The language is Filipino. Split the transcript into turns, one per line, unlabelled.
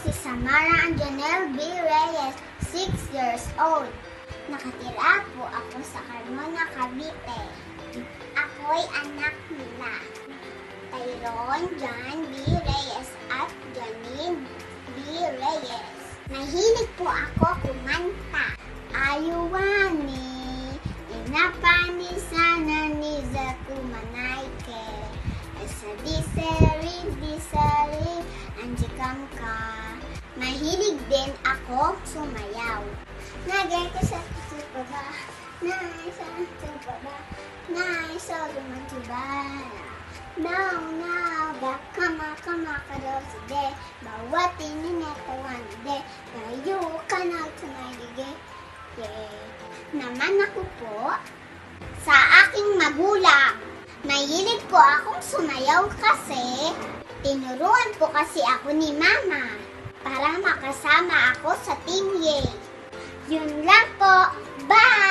si Samara Anjanel B. Reyes, 6 years old. Nakatira po ako sa Carmona, Cavite. Ako'y anak nila Tyrone John B. Reyes at Janine B. Reyes. Mahilig po ako kumanta. Ayuwani, inapani sana ni Zakumanaike. Sa disari, anjikam ka. Mahilig din ako sumayaw. Nagay ka sa baba, naisa baba, naisa lumantubala. Now, kama ka daw sa de, bawat ininetawa na de, kayo ka na tumaligay. Naman ako po, sa aking magulang. Mahilig po akong sumayaw kasi tinuruan po kasi ako ni Mama para makasama ako sa Team Yay. Yun lang po. Bye!